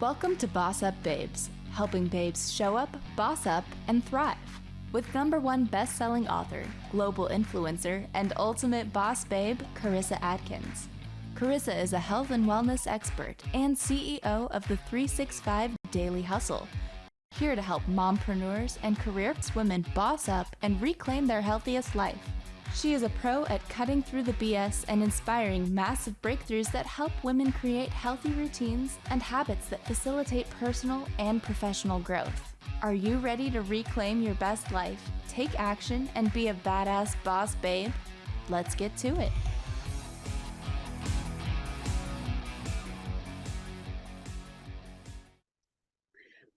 Welcome to BossUp Babes, helping babes show up, boss up, and thrive. With #1 best-selling author, global influencer, and ultimate boss babe, Karissa Adkins. Karissa is a health and wellness expert and CEO of the 365 Daily Hustle, here to help mompreneurs and career women boss up and reclaim their healthiest life. She is a pro at cutting through the BS and inspiring massive breakthroughs that help women create healthy routines and habits that facilitate personal and professional growth. Are you ready to reclaim your best life, take action, and be a badass boss babe? Let's get to it.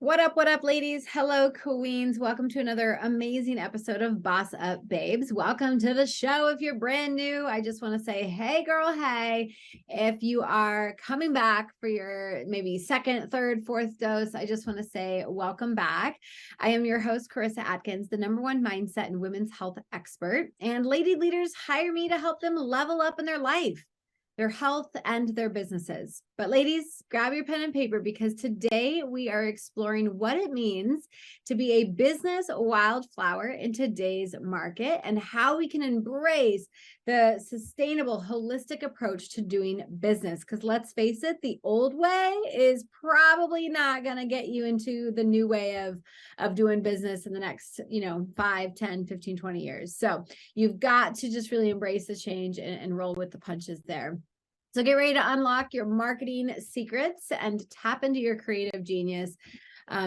What up, ladies? Hello, queens. Welcome to another amazing episode of Boss Up Babes. Welcome to the show. If you're brand new, I just want to say, hey, girl, hey. If you are coming back for your maybe second, third, fourth dose, I just want to say welcome back. I am your host, Karissa Adkins, the #1 mindset and women's health expert. And lady leaders hire me to help them level up in their life, their health, and their businesses. But ladies, grab your pen and paper because today we are exploring what it means to be a business wildflower in today's market and how we can embrace the sustainable, holistic approach to doing business. Because let's face it, the old way is probably not going to get you into the new way of doing business in the next, 5, 10, 15, 20 years. So you've got to just really embrace the change and roll with the punches there. So get ready to unlock your marketing secrets and tap into your creative genius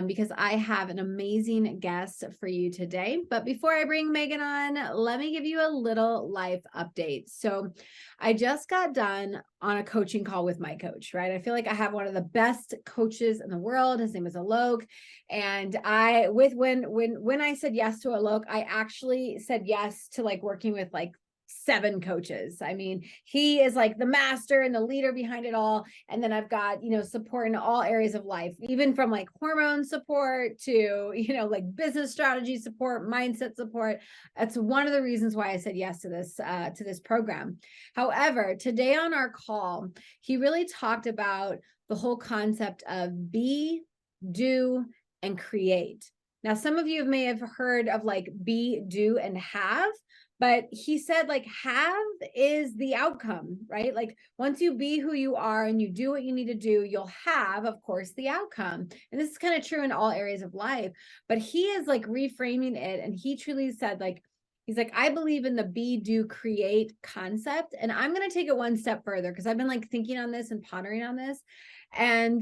because I have an amazing guest for you today. But before I bring Megan on, let me give you a little life update. So I just got done on a coaching call with my coach, right? I feel like I have one of the best coaches in the world. His name is Alok. And when I said yes to Alok, I actually said yes to working with 7 coaches. I mean, he is like the master and the leader behind it all. And then I've got, support in all areas of life, even from hormone support to, business strategy support, mindset support. That's one of the reasons why I said yes to this program. However, today on our call, he really talked about the whole concept of be, do, and create. Now, some of you may have heard of be, do, and have. But he said have is the outcome, right? Once you be who you are and you do what you need to do, you'll have, of course, the outcome. And this is kind of true in all areas of life. But he is reframing it. And he truly said he's I believe in the be, do, create concept. And I'm going to take it one step further because I've been thinking on this and pondering on this. And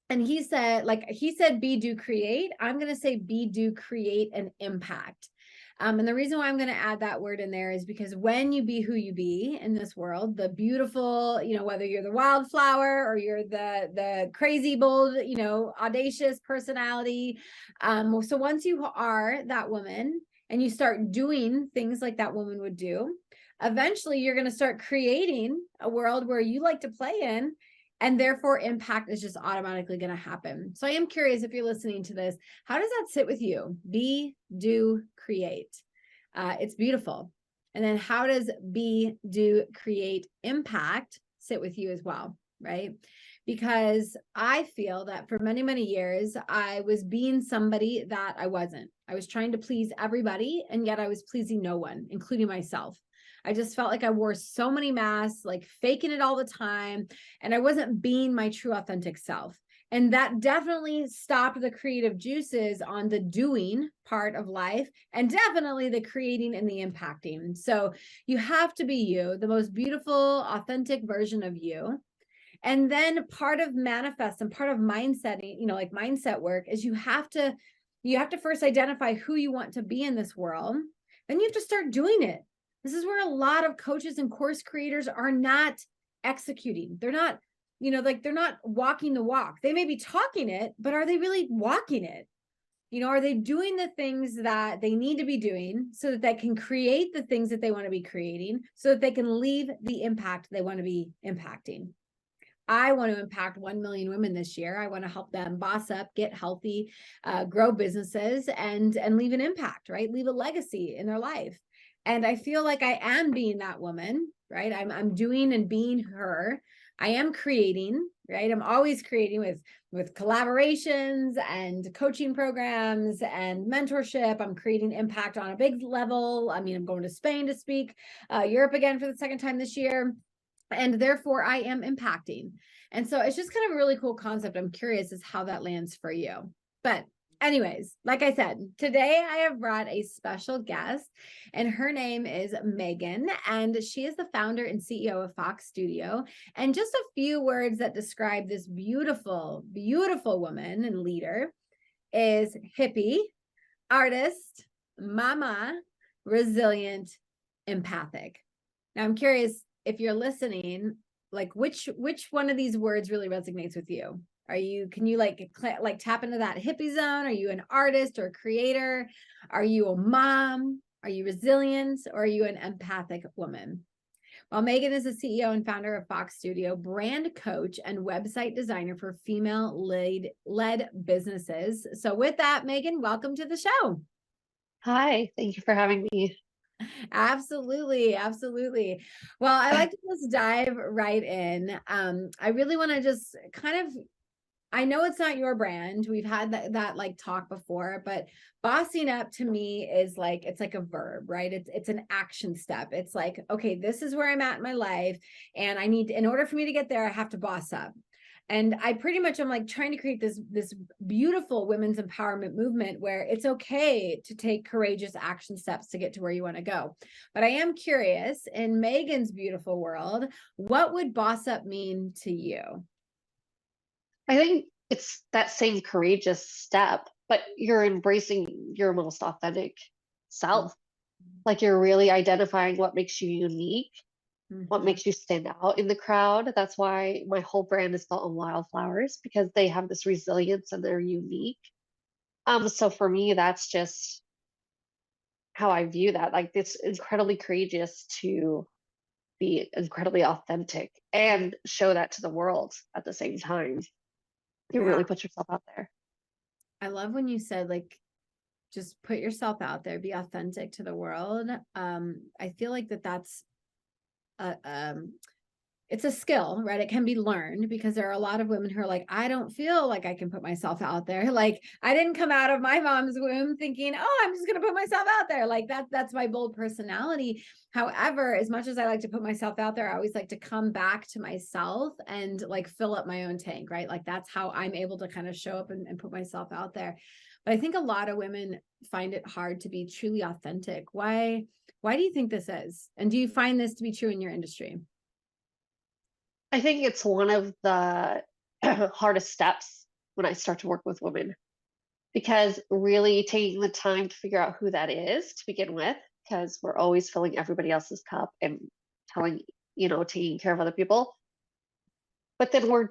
he said, be, do, create. I'm going to say be, do, create, and impact. And the reason why I'm going to add that word in there is because when you be who you be in this world, the beautiful, whether you're the wildflower or you're the crazy, bold, audacious personality. So once you are that woman and you start doing things like that woman would do, eventually you're going to start creating a world where you like to play in. And therefore, impact is just automatically going to happen. So I am curious if you're listening to this, how does that sit with you? Be, do, create. It's beautiful. And then how does be, do, create, impact sit with you as well, right? Because I feel that for many, many years, I was being somebody that I wasn't. I was trying to please everybody, and yet I was pleasing no one, including myself. I just felt like I wore so many masks, faking it all the time. And I wasn't being my true authentic self. And that definitely stopped the creative juices on the doing part of life and definitely the creating and the impacting. So you have to be you, the most beautiful, authentic version of you. And then part of manifest and part of mindsetting, mindset work is you have to first identify who you want to be in this world. Then you have to start doing it. This is where a lot of coaches and course creators are not executing. They're not, they're not walking the walk. They may be talking it, but are they really walking it? Are they doing the things that they need to be doing so that they can create the things that they want to be creating so that they can leave the impact they want to be impacting? I want to impact 1 million women this year. I want to help them boss up, get healthy, grow businesses, and leave an impact, right? Leave a legacy in their life. And I feel like I am being that woman, right? I'm doing and being her. I am creating, right? I'm always creating with collaborations and coaching programs and mentorship. I'm creating impact on a big level. I mean, I'm going to Spain to speak, Europe again for the second time this year. And therefore I am impacting. And so it's just kind of a really cool concept. I'm curious as how that lands for you. But anyways, like I said, today I have brought a special guest, and her name is Megan, and she is the founder and CEO of Fox Studio. And just a few words that describe this beautiful, beautiful woman and leader is hippie, artist, mama, resilient, empathic. Now I'm curious, if you're listening, like which one of these words really resonates with you? Can you like tap into that hippie zone? Are you an artist or a creator? Are you a mom? Are you resilient, or are you an empathic woman? Well, Megan is the CEO and founder of Fox Studio, brand coach and website designer for female-led businesses. So with that, Megan, welcome to the show. Hi, thank you for having me. Absolutely, absolutely. Well, I like to just dive right in. I really want to just kind of, I know it's not your brand. We've had that like talk before, but bossing up to me is like, it's like a verb, right? It's an action step. It's like, okay, this is where I'm at in my life, and in order for me to get there, I have to boss up. And I pretty much am like trying to create this beautiful women's empowerment movement where it's okay to take courageous action steps to get to where you want to go. But I am curious, in Megan's beautiful world, what would boss up mean to you? I think it's that same courageous step, but you're embracing your most authentic self. Like you're really identifying what makes you unique, what makes you stand out in the crowd. That's why my whole brand is built on wildflowers, because they have this resilience and they're unique. So for me, that's just how I view that. Like it's incredibly courageous to be incredibly authentic and show that to the world at the same time. You Yeah. really put yourself out there. I love when you said like just put yourself out there, be authentic to the world. I feel like that's it's a skill, right? It can be learned, because there are a lot of women who are like, I don't feel like I can put myself out there. Like I didn't come out of my mom's womb thinking, oh, I'm just going to put myself out there. Like that's my bold personality. However, as much as I like to put myself out there, I always like to come back to myself and like fill up my own tank, right? Like that's how I'm able to kind of show up and put myself out there. But I think a lot of women find it hard to be truly authentic. Why do you think this is? And do you find this to be true in your industry? I think it's one of the hardest steps when I start to work with women, because really taking the time to figure out who that is to begin with, because we're always filling everybody else's cup and telling, taking care of other people. But then we're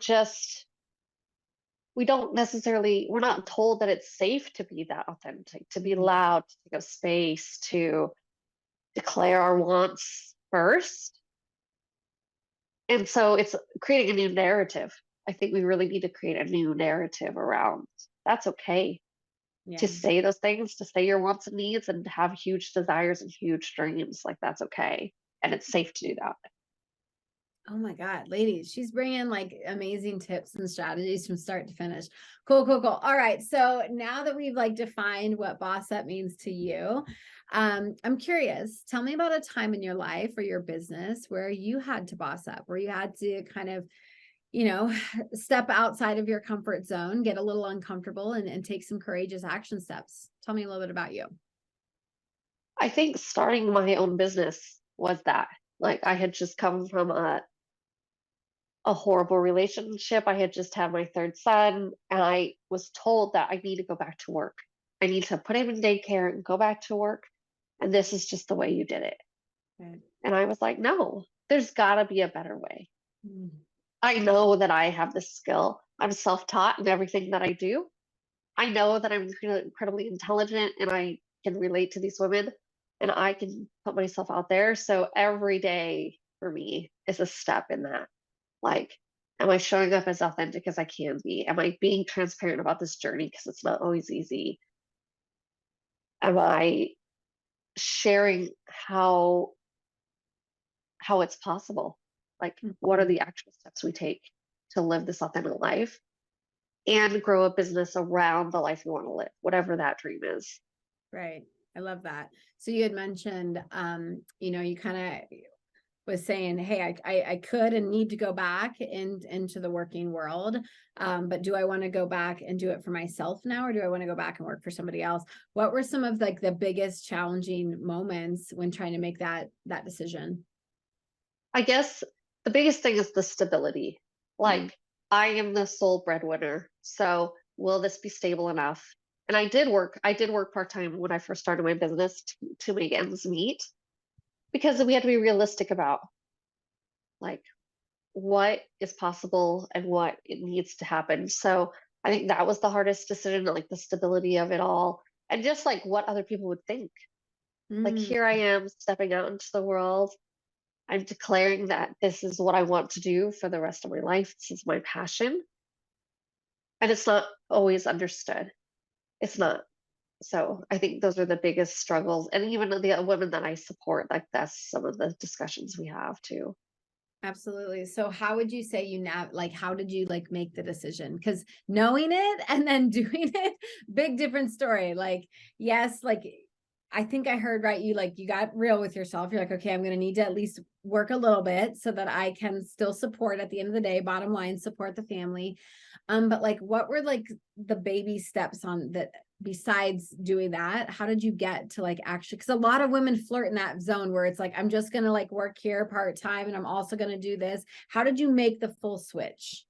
not told that it's safe to be that authentic, to be loud, to take up space, to declare our wants first. And so it's creating a new narrative. I think we really need to create a new narrative around that's okay to say those things, to say your wants and needs, and have huge desires and huge dreams. Like that's okay. And it's safe to do that. Oh my God, ladies, she's bringing like amazing tips and strategies from start to finish. Cool, cool, cool. All right. So now that we've like defined what boss up means to you, I'm curious, tell me about a time in your life or your business where you had to boss up, where you had to kind of, step outside of your comfort zone, get a little uncomfortable, and take some courageous action steps. Tell me a little bit about you. I think starting my own business was that. Like I had just come from a horrible relationship. I had just had my third son, and I was told that I need to go back to work. I need to put him in daycare and go back to work. And this is just the way you did it. Okay. And I was like, no, there's got to be a better way. Mm. I know that I have this skill. I'm self-taught in everything that I do. I know that I'm incredibly intelligent and I can relate to these women and I can put myself out there. So every day for me is a step in that. Like, am I showing up as authentic as I can be? Am I being transparent about this journey? Because it's not always easy. Am I sharing how it's possible? Like, what are the actual steps we take to live this authentic life and grow a business around the life you want to live, whatever that dream is. Right. I love that. So you had mentioned, you kind of was saying, hey, I could and need to go back into the working world. But do I want to go back and do it for myself now, or do I want to go back and work for somebody else? What were some of like the biggest challenging moments when trying to make that decision? I guess the biggest thing is the stability. Like, I am the sole breadwinner. So will this be stable enough? And I did work part-time when I first started my business to make ends meet, because we had to be realistic about like what is possible and what it needs to happen. So I think that was the hardest decision, like the stability of it all, and just like what other people would think. Like, here I am stepping out into the world. I'm declaring that this is what I want to do for the rest of my life. This is my passion. And it's not always understood. It's not. So I think those are the biggest struggles. And even the women that I support, like that's some of the discussions we have too. Absolutely. So how would you say how did you like make the decision? Because knowing it and then doing it, big different story. Like, yes, like I think I heard right. You got real with yourself. You're like, okay, I'm going to need to at least work a little bit so that I can still support at the end of the day, bottom line, support the family. But like, what were like the baby steps on that besides doing that? How did you get to like actually, because a lot of women flirt in that zone where it's like, I'm just going to like work here part-time and I'm also going to do this. How did you make the full switch?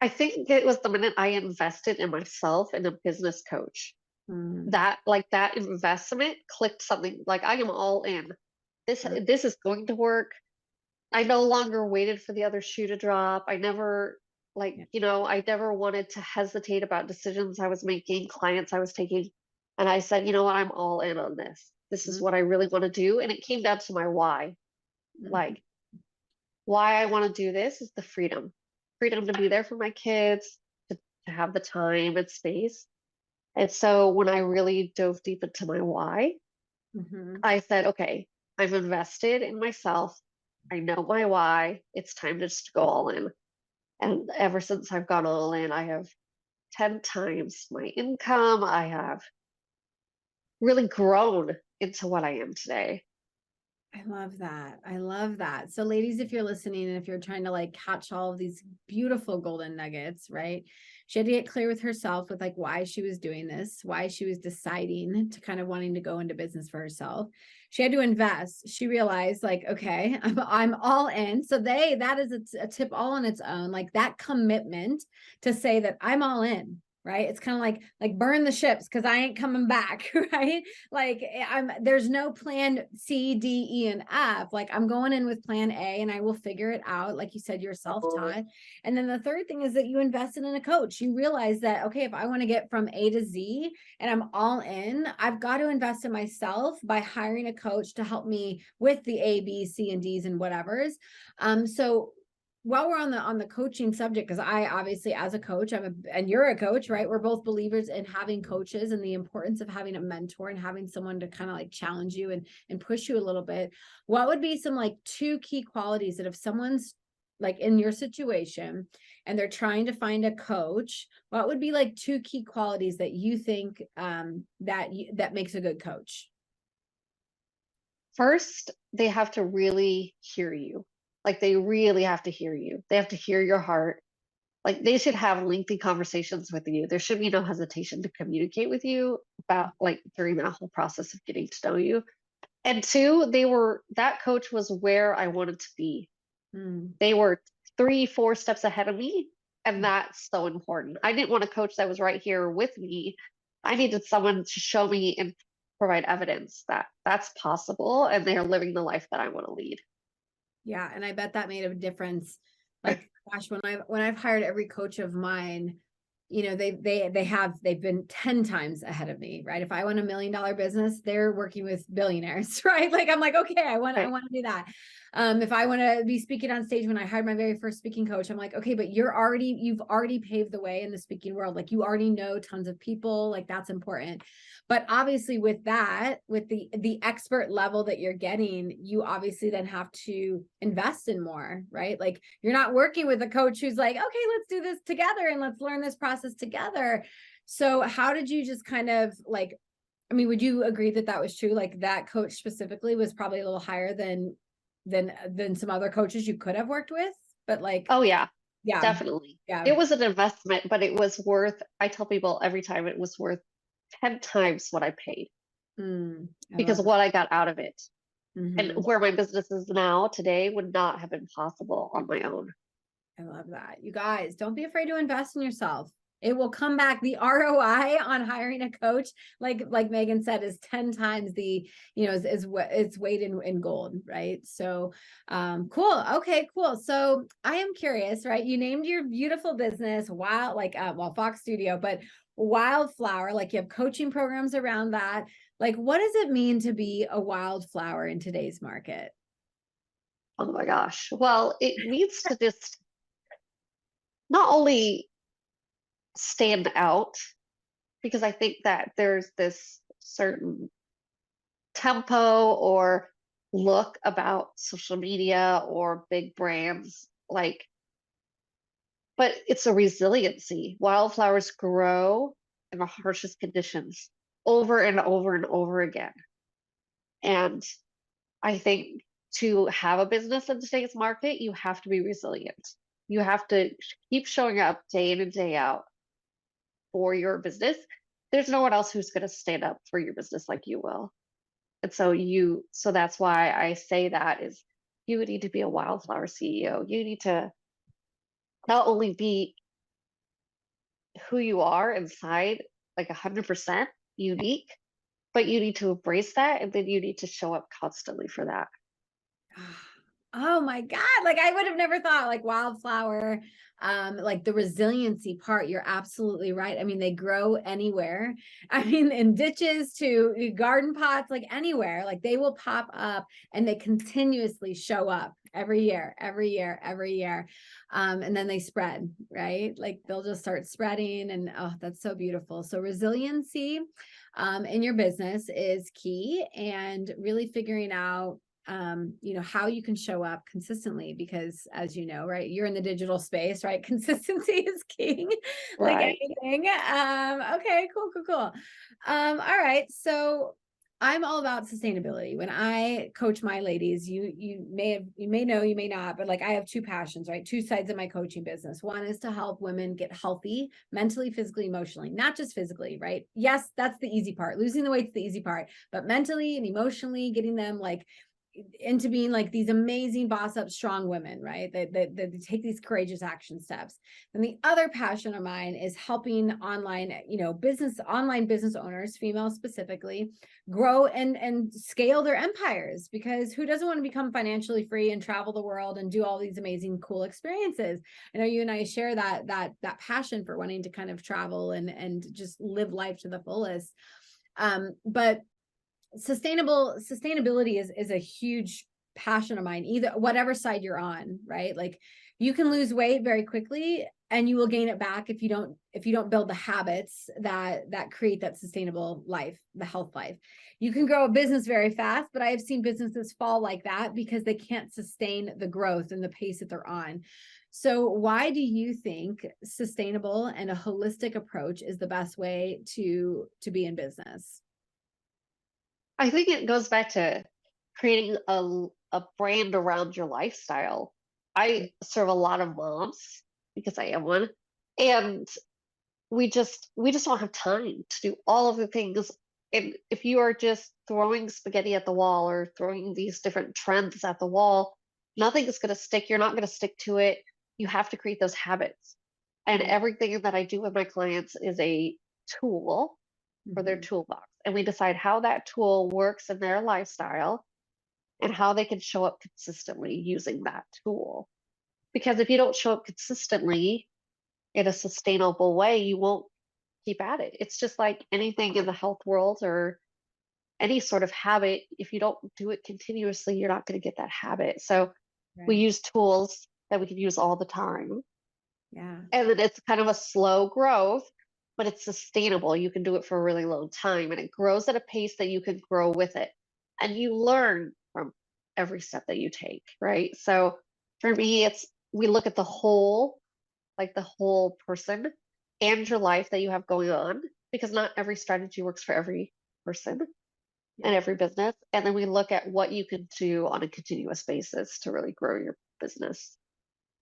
I think it was the minute I invested in myself and a business coach. That investment clicked something. Like, I am all in. This is going to work. I no longer waited for the other shoe to drop. I never I never wanted to hesitate about decisions I was making, clients I was taking. And I said, you know what, I'm all in on this. This is what I really want to do. And it came down to my why. Like, why I want to do this is the freedom to be there for my kids, to have the time and space. And so when I really dove deep into my why, I said, okay, I've invested in myself. I know my why. It's time to just go all in. And ever since I've gone all in, I have 10 times my income. I have really grown into what I am today. I love that. I love that. So ladies, if you're listening and if you're trying to like catch all of these beautiful golden nuggets, right? She had to get clear with herself with like why she was doing this, why she was deciding to kind of wanting to go into business for herself. She had to invest. She realized like, okay, I'm all in. So that is a tip all on its own, like that commitment to say that I'm all in. Right. It's kind of like burn the ships because I ain't coming back. Right. Like there's no plan C, D, E, and F. Like I'm going in with plan A and I will figure it out. Like you said, you're self-taught. And then the third thing is that you invested in a coach. You realize that, okay, if I want to get from A to Z and I'm all in, I've got to invest in myself by hiring a coach to help me with the A, B, C, and D's and whatever's. So while we're on the coaching subject, because I obviously as a coach, and you're a coach, right? We're both believers in having coaches and the importance of having a mentor and having someone to kind of like challenge you and push you a little bit. What would be some like 2 key qualities that if someone's like in your situation and they're trying to find a coach, what would be like 2 key qualities that you think that makes a good coach? First, they have to really hear you. Like, they really have to hear you. They have to hear your heart. Like, they should have lengthy conversations with you. There should be no hesitation to communicate with you about like during that whole process of getting to know you. And 2, that coach was where I wanted to be. They were 3, 4 steps ahead of me. And that's so important. I didn't want a coach that was right here with me. I needed someone to show me and provide evidence that that's possible and they're living the life that I want to lead. Yeah. And I bet that made a difference. Like, gosh, when I've hired every coach of mine, they've been 10 times ahead of me, right? If I want $1 million business, they're working with billionaires, right? Like, I'm like, okay, I want to do that. If I want to be speaking on stage, when I hired my very first speaking coach, I'm like, okay, but you've already paved the way in the speaking world. Like, you already know tons of people, like that's important. But obviously with that, with the expert level that you're getting, you obviously then have to invest in more, right? Like you're not working with a coach who's like, okay, let's do this together and let's learn this process together. So how did you just kind of like, I mean, would you agree that that was true? Like that coach specifically was probably a little higher than some other coaches you could have worked with, but like, Oh yeah, yeah, definitely. yeah. It was an investment, but it was worth, I tell people every time, it was worth 10 times what I paid I because love of what I got out of it. that. And where my business is now today would not have been possible on my own. I love that. You guys, don't be afraid to invest in yourself. It will come back. The ROI on hiring a coach, like Megan said, is 10 times the, is what it's weight in gold, right? So cool. Okay, cool. So I am curious, right? You named your beautiful business Fox Studio, but Wildflower, like you have coaching programs around that. Like, what does it mean to be a wildflower in today's market? Oh my gosh. Well, it needs to just not only stand out, because I think that there's this certain tempo or look about social media or big brands, like, but it's a resiliency. Wildflowers grow in the harshest conditions over and over and over again. And I think to have a business in today's market, you have to be resilient. You have to keep showing up day in and day out for your business. There's no one else who's going to stand up for your business like you will. And so that's why I say that is you need to be a wildflower CEO. You need to not only be who you are inside, like 100% unique, but you need to embrace that. And then you need to show up constantly for that. Oh my God. Like I would have never thought like wildflower, like the resiliency part. You're absolutely right. I mean, they grow anywhere. I mean, in ditches to garden pots, like anywhere, like they will pop up and they continuously show up every year, every year, every year. And then they spread, right? Like they'll just start spreading and oh, that's so beautiful. So resiliency in your business is key and really figuring out how you can show up consistently because as you know, right, you're in the digital space, right? Consistency is king, like Right. anything. Okay, cool. All right. So I'm all about sustainability. When I coach my ladies, you may know, you may not, but like I have two passions, right? Two sides of my coaching business. One is to help women get healthy mentally, physically, emotionally, not just physically, right? Yes, that's the easy part. Losing the weight's the easy part, but mentally and emotionally getting them like into being like these amazing boss up strong women, right? They take these courageous action steps. And the other passion of mine is helping online business owners, female specifically, grow and scale their empires, because who doesn't want to become financially free and travel the world and do all these amazing cool experiences? I know you and I share that passion for wanting to kind of travel and just live life to the fullest. But sustainability is a huge passion of mine, either whatever side you're on, right? Like you can lose weight very quickly and you will gain it back if you don't build the habits that create that sustainable life, the health life. You can grow a business very fast, but I have seen businesses fall like that because they can't sustain the growth and the pace that they're on. So why do you think sustainable and a holistic approach is the best way to be in business? I think it goes back to creating a brand around your lifestyle. I serve a lot of moms because I am one, and we just don't have time to do all of the things. And if you are just throwing spaghetti at the wall or throwing these different trends at the wall, nothing is going to stick. You're not going to stick to it. You have to create those habits. And everything that I do with my clients is a tool for their toolbox. And we decide how that tool works in their lifestyle and how they can show up consistently using that tool. Because if you don't show up consistently in a sustainable way, you won't keep at it. It's just like anything in the health world or any sort of habit. If you don't do it continuously, you're not going to get that habit. So we use tools that we can use all the time. Yeah. And then it's kind of a slow growth, but it's sustainable. You can do it for a really long time, and it grows at a pace that you can grow with it. And you learn from every step that you take, right? So for me, we look at the whole, like the whole person and your life that you have going on, because not every strategy works for every person and every business. And then we look at what you can do on a continuous basis to really grow your business.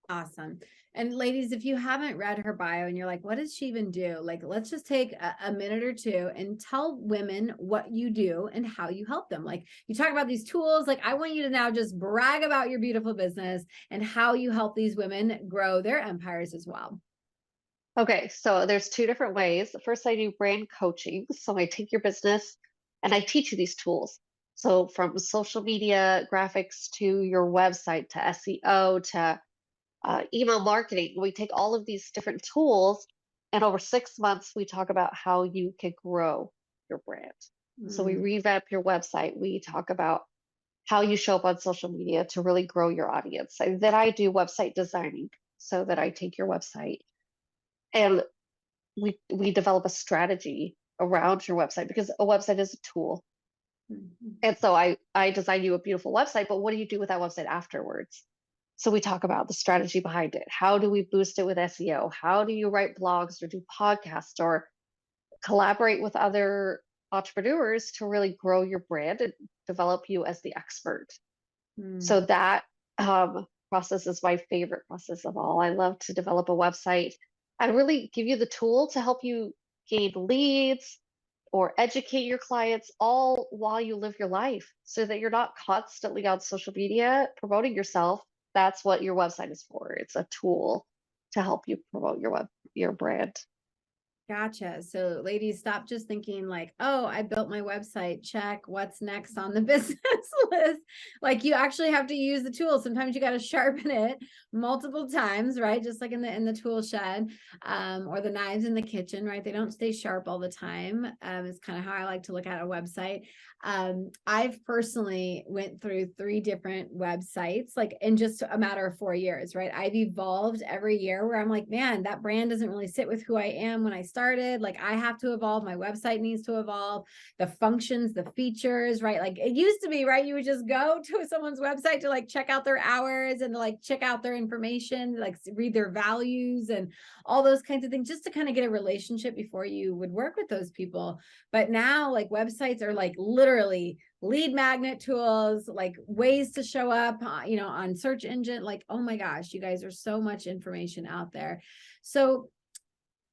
Awesome. And ladies, if you haven't read her bio and you're like, what does she even do? Like, let's just take a minute or two and tell women what you do and how you help them. Like, you talk about these tools. Like, I want you to now just brag about your beautiful business and how you help these women grow their empires as well. Okay, so there's two different ways. First, I do brand coaching. So I take your business and I teach you these tools. So from social media graphics to your website to SEO to email marketing, we take all of these different tools, and over 6 months, we talk about how you can grow your brand. So we revamp your website. We talk about how you show up on social media to really grow your audience. And then I do website designing, so that I take your website and we develop a strategy around your website, because a website is a tool. And so I design you a beautiful website, but what do you do with that website afterwards? So we talk about the strategy behind it. How do we boost it with SEO? How do you write blogs or do podcasts or collaborate with other entrepreneurs to really grow your brand and develop you as the expert? So that process is my favorite process of all. I love to develop a website and really give you the tool to help you gain leads or educate your clients, all while you live your life, so that you're not constantly on social media promoting yourself. That's what your website is for. It's a tool to help you promote your brand. Gotcha. So ladies, stop just thinking like, oh, I built my website, check, what's next on the business list? Like, you actually have to use the tool. Sometimes you got to sharpen it multiple times, right? Just like in the tool shed, or the knives in the kitchen, right? They don't stay sharp all the time. It's kind of how I like to look at a website. I've personally went through 3 different websites, like in just a matter of 4 years, right? I've evolved every year where I'm like, man, that brand doesn't really sit with who I am when I started. Like, I have to evolve. My website needs to evolve. The functions, the features, right? Like, it used to be, right? You would just go to someone's website to like check out their hours and to like check out their information, like read their values and all those kinds of things, just to kind of get a relationship before you would work with those people. But now, like, websites are like literally lead magnet tools, like ways to show up, on search engine. Like, oh my gosh, you guys, there's so much information out there. So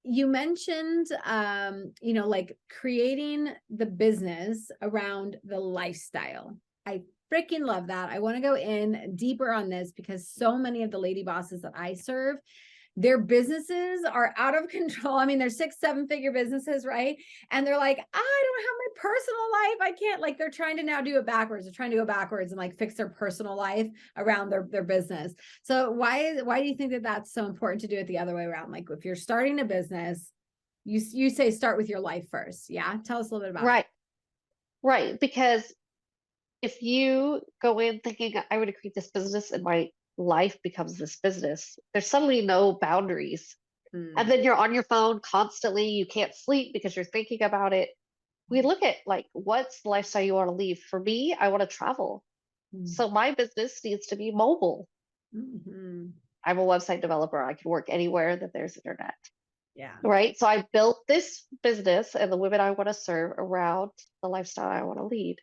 you mentioned, like creating the business around the lifestyle. I freaking love that. I want to go in deeper on this because so many of the lady bosses that I serve, their businesses are out of control. I mean, they're 6-7 figure businesses, right? And they're like, I don't have my personal life. I can't, like, they're trying to now do it backwards. They're trying to go backwards and like fix their personal life around their business. So why do you think that that's so important to do it the other way around? Like, if you're starting a business, you say start with your life first. Yeah. Tell us a little bit about it. Right. Because if you go in thinking I would create this business and my life becomes this business, there's suddenly no boundaries. And then you're on your phone constantly. You can't sleep because you're thinking about it. We look at like, what's the lifestyle you want to leave? For me, I want to travel. So my business needs to be mobile. I'm a website developer. I can work anywhere that there's internet. Yeah. Right. So I built this business and the women I want to serve around the lifestyle I want to lead.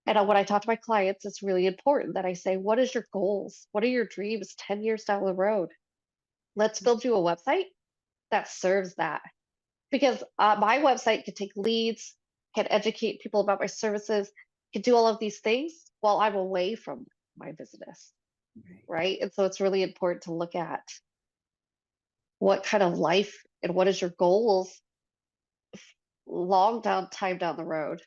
And when I talk to my clients, it's really important that I say, what is your goals? What are your dreams 10 years down the road? Let's build you a website that serves that. Because my website can take leads, can educate people about my services, can do all of these things while I'm away from my business. Right. And so it's really important to look at what kind of life and what is your goals time down the road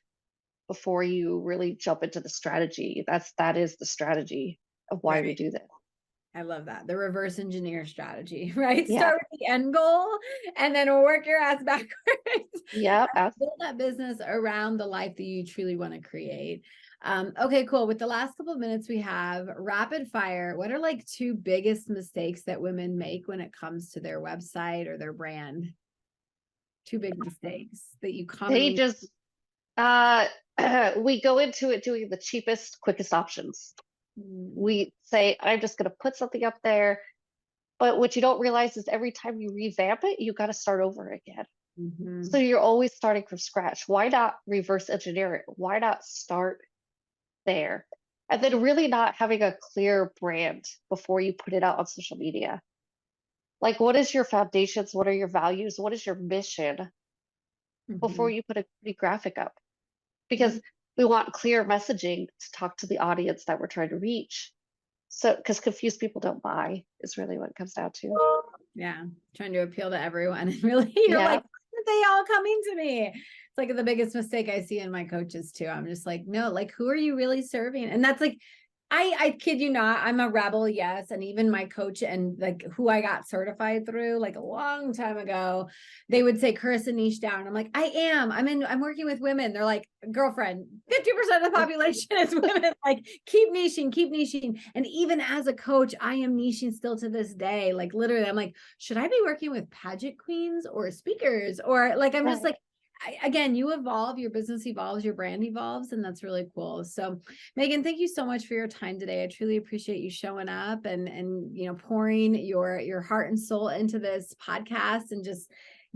before you really jump into the strategy. That is the strategy of why we do this. I love that. The reverse engineer strategy, right? Yeah. Start with the end goal and then work your ass backwards. Yeah. Build that business around the life that you truly want to create. Okay, cool. With the last couple of minutes we have, rapid fire, what are like 2 biggest mistakes that women make when it comes to their website or their brand? Two big mistakes that you They commonly. just, we go into it doing the cheapest, quickest options. We say, I'm just going to put something up there. But what you don't realize is every time you revamp it, you got to start over again. Mhm. So you're always starting from scratch. Why not reverse engineer it? Why not start there? And then really not having a clear brand before you put it out on social media. Like, what is your foundations? What are your values? What is your mission before Mhm. you put a pretty graphic up? Yeah. Because we want clear messaging to talk to the audience that we're trying to reach. So, because confused people don't buy is really what it comes down to. Yeah, trying to appeal to everyone. And really, you're Yeah. like, why aren't they all coming to me? It's like the biggest mistake I see in my coaches too. I'm just like, no, like, who are you really serving? And that's like, I kid you not, I'm a rebel, yes. And even my coach and like who I got certified through like a long time ago, they would say, Karissa, niche down. I'm like, I'm working with women. They're like, girlfriend, 50% of the population is women. Like, keep niching. And even as a coach, I am niching still to this day. Like, literally, I'm like, should I be working with pageant queens or speakers? Or like, I'm just like, again, you evolve, your business evolves, your brand evolves, and that's really cool. So Megan, thank you so much for your time today. I truly appreciate you showing up and pouring your heart and soul into this podcast and just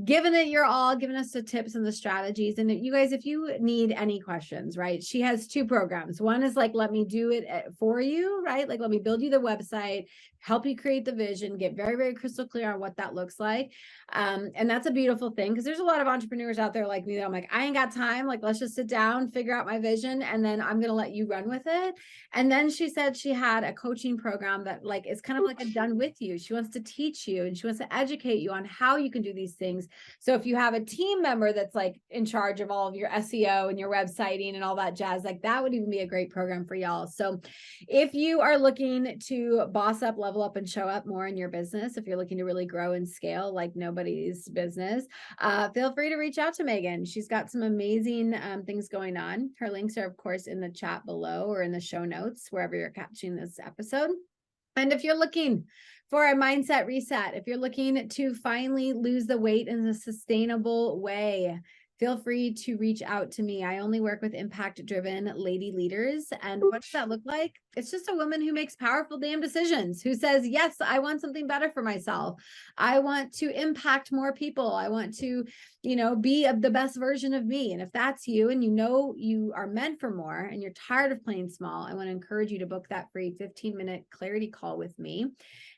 giving it your all, giving us the tips and the strategies. And you guys, if you need any questions, right? She has two programs. One is like, let me do it for you, right? Like, let me build you the website, help you create the vision, get very, very crystal clear on what that looks like. And that's a beautiful thing because there's a lot of entrepreneurs out there like me that I'm like, I ain't got time. Like, let's just sit down, figure out my vision, and then I'm going to let you run with it. And then she said she had a coaching program that like is kind of like a done with you. She wants to teach you and she wants to educate you on how you can do these things. So if you have a team member that's like in charge of all of your SEO and your websiting and all that jazz, like that would even be a great program for y'all. So if you are looking to boss up, level up, and show up more in your business, if you're looking to really grow and scale like nobody's business, feel free to reach out to Megan. She's got some amazing things going on. Her links are, of course, in the chat below or in the show notes, wherever you're catching this episode. And if you're looking for a mindset reset, if you're looking to finally lose the weight in a sustainable way, feel free to reach out to me. I only work with impact-driven lady leaders. And what does that look like? It's just a woman who makes powerful damn decisions, who says, yes, I want something better for myself. I want to impact more people. I want to, be the best version of me. And if that's you and you are meant for more and you're tired of playing small, I want to encourage you to book that free 15-minute clarity call with me.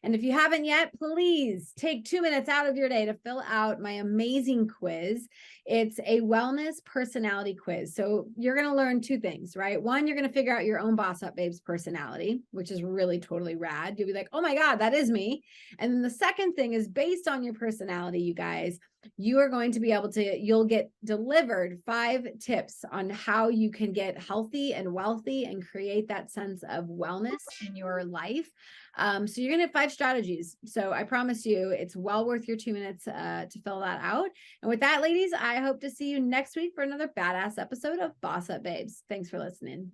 And if you haven't yet, please take 2 minutes out of your day to fill out my amazing quiz. It's a wellness personality quiz. So you're going to learn two things, right? One, you're going to figure out your own Boss Up Babes personality, which is really totally rad. You'll be like, oh my God, that is me. And then the second thing is based on your personality, you guys, you are going to be able to, you'll get delivered 5 tips on how you can get healthy and wealthy and create that sense of wellness in your life. So you're going to have 5 strategies. So I promise you, it's well worth your 2 minutes to fill that out. And with that, ladies, I hope to see you next week for another badass episode of Boss Up Babes. Thanks for listening.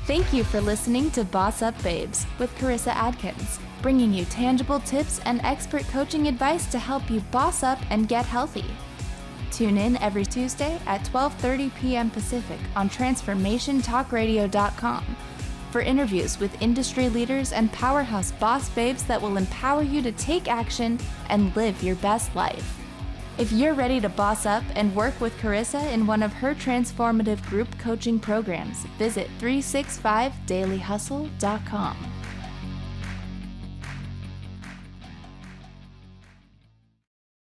Thank you for listening to Boss Up Babes with Karissa Adkins, bringing you tangible tips and expert coaching advice to help you boss up and get healthy. Tune in every Tuesday at 12:30 p.m. Pacific on transformationtalkradio.com for interviews with industry leaders and powerhouse boss babes that will empower you to take action and live your best life. If you're ready to boss up and work with Karissa in one of her transformative group coaching programs, visit 365dailyhustle.com.